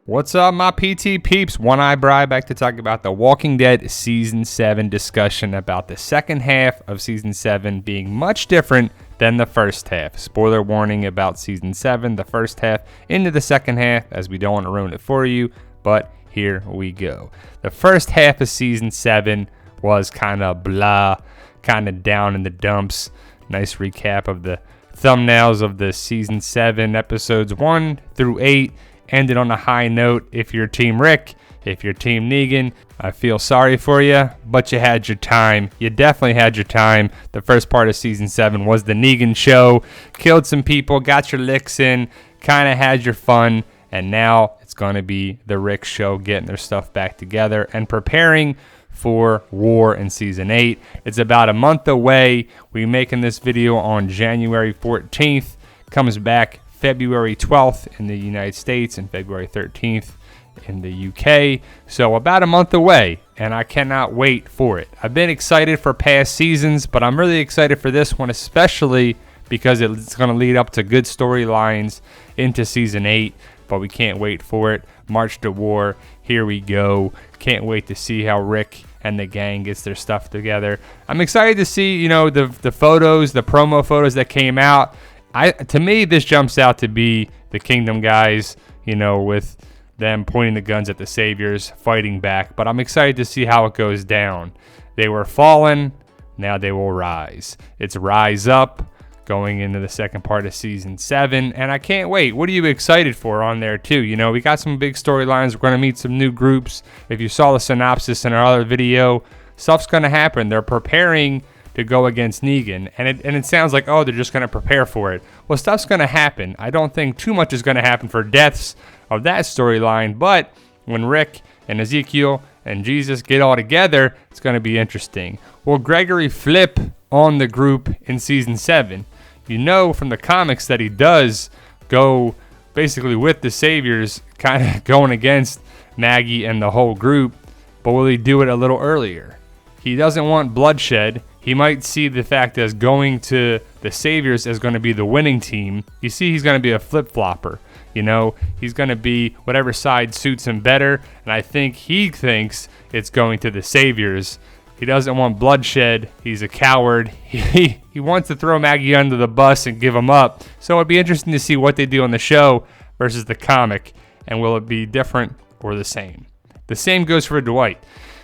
What's up, my PT peeps? One Eye Bri back to talk about The Walking Dead Season 7 discussion about the second half of Season 7 being much different than the first half. Spoiler warning about Season 7, the first half into the second half, as we don't want to ruin it for you, but here we go. The first half of Season 7 was kind of blah, kind of down in the dumps. Nice recap of the thumbnails of the Season 7 episodes 1 through 8. Ended on a high note. If you're Team Rick, if you're Team Negan, I feel sorry for you, but you had your time. You definitely had your time. The first part of Season 7 was the Negan show. Killed some people, got your licks in, kind of had your fun, and now it's going to be the Rick show, getting their stuff back together and preparing for war in Season 8. It's about a month away. We're making this video on January 14th. Comes back February 12th in the United States and February 13th in the UK. So about a month away, and I cannot wait for it. I've been excited for past seasons, but I'm really excited for this one, especially because it's going to lead up to good storylines into Season 8, but we can't wait for it. March to War, here we go. Can't wait to see how Rick and the gang gets their stuff together. I'm excited to see, the photos, the promo photos that came out. To me, this jumps out to be the Kingdom guys, with them pointing the guns at the Saviors, fighting back. But I'm excited to see how it goes down. They were fallen, now they will rise. It's Rise Up going into the second part of Season 7, and I can't wait. What are you excited for on there, too? We got some big storylines. We're going to meet some new groups. If you saw the synopsis in our other video, stuff's going to happen. They're preparing to go against Negan, and it sounds like, they're just going to prepare for it. Well, stuff's going to happen. I don't think too much is going to happen for deaths of that storyline, but when Rick and Ezekiel and Jesus get all together, it's going to be interesting. Will Gregory flip on the group in Season 7? From the comics that he does go basically with the Saviors, kind of going against Maggie and the whole group, but will he do it a little earlier? He doesn't want bloodshed. He might see the fact as going to the Saviors as going to be the winning team. You see, he's going to be a flip-flopper. He's going to be whatever side suits him better, and I think he thinks it's going to the Saviors. He doesn't want bloodshed. He's a coward. He wants to throw Maggie under the bus and give him up. So it'd be interesting to see what they do on the show versus the comic, and will it be different or the same? The same goes for Dwight.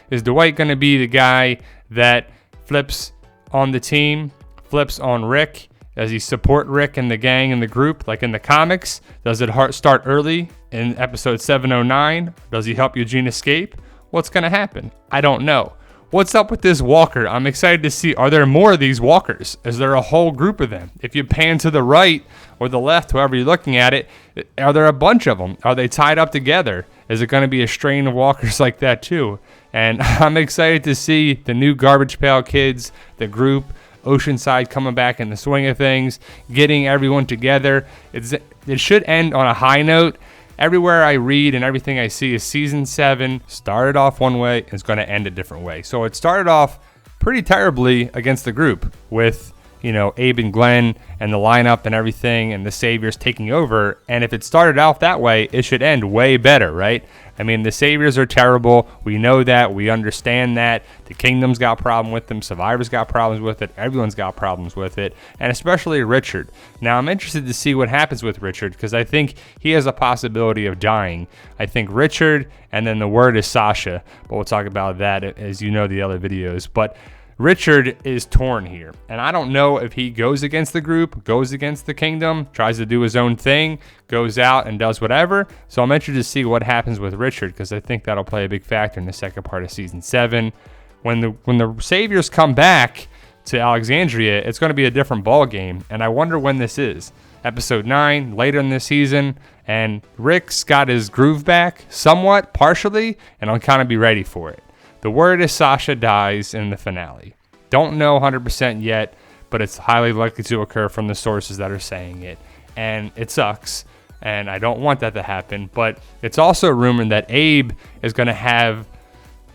Is Dwight going to be the guy that flips on the team, flips on Rick? Does he support Rick and the gang and the group like in the comics? Does it start early in episode 709? Does he help Eugene escape? What's going to happen? I don't know. What's up with this walker? I'm excited to see, are there more of these walkers? Is there a whole group of them? If you pan to the right or the left, however you're looking at it, are there a bunch of them? Are they tied up together? Is it going to be a strain of walkers like that too? And I'm excited to see the new Garbage Pail Kids, the group, Oceanside coming back in the swing of things, getting everyone together. It should end on a high note. Everywhere I read and everything I see is Season 7 started off one way and it's going to end a different way. So it started off pretty terribly against the group with, Abe and Glenn and the lineup and everything and the Saviors taking over. And if it started out that way, it should end way better, right? I mean, the Saviors are terrible. We know that. We understand that. The Kingdom's got a problem with them. Survivor's got problems with it. Everyone's got problems with it. And especially Richard. Now, I'm interested to see what happens with Richard because I think he has a possibility of dying. I think Richard, and then the word is Sasha. But we'll talk about that as the other videos. But Richard is torn here, and I don't know if he goes against the group, goes against the Kingdom, tries to do his own thing, goes out and does whatever. So I'm interested to see what happens with Richard because I think that'll play a big factor in the second part of Season 7. When the Saviors come back to Alexandria, it's going to be a different ball game, and I wonder when this is. Episode 9, later in this season, and Rick's got his groove back somewhat, partially, and I'll kind of be ready for it. The word is Sasha dies in the finale. Don't know 100% yet, but it's highly likely to occur from the sources that are saying it. And it sucks, and I don't want that to happen. But it's also rumored that Abe is going to have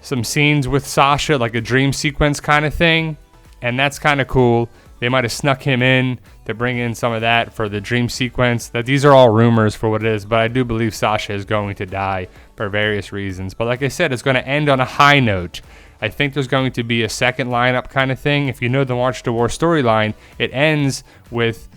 some scenes with Sasha, like a dream sequence kind of thing. And that's kind of cool. they might have snuck him in to bring in some of that for the dream sequence. That these are all rumors for what it is, but I do believe Sasha is going to die for various reasons. But like I said, it's going to end on a high note. I think there's going to be a second lineup kind of thing. If you know the March to War storyline, it ends with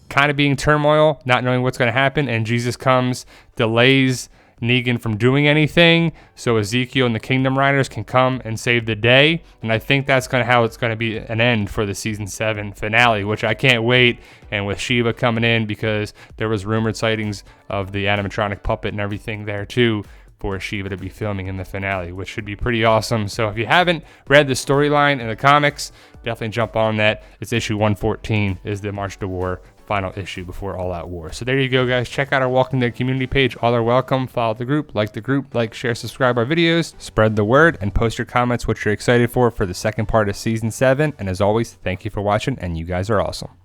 kind of being turmoil, not knowing what's going to happen, and Jesus comes, delays Negan from doing anything, so Ezekiel and the Kingdom Riders can come and save the day. And I think that's how it's going to be an end for the season 7 finale, which I can't wait. And with Shiva coming in, because there was rumored sightings of the animatronic puppet and everything there too, for Shiva to be filming in the finale, which should be pretty awesome. So if you haven't read the storyline in the comics, definitely jump on that. It's issue 114 is the March to War final issue before All Out War. So there you go, guys. Check out our Walking Dead community page. All are welcome. Follow the group, like, share, subscribe our videos, spread the word, and post your comments what you're excited for the second part of season 7. And as always, thank you for watching, and you guys are awesome.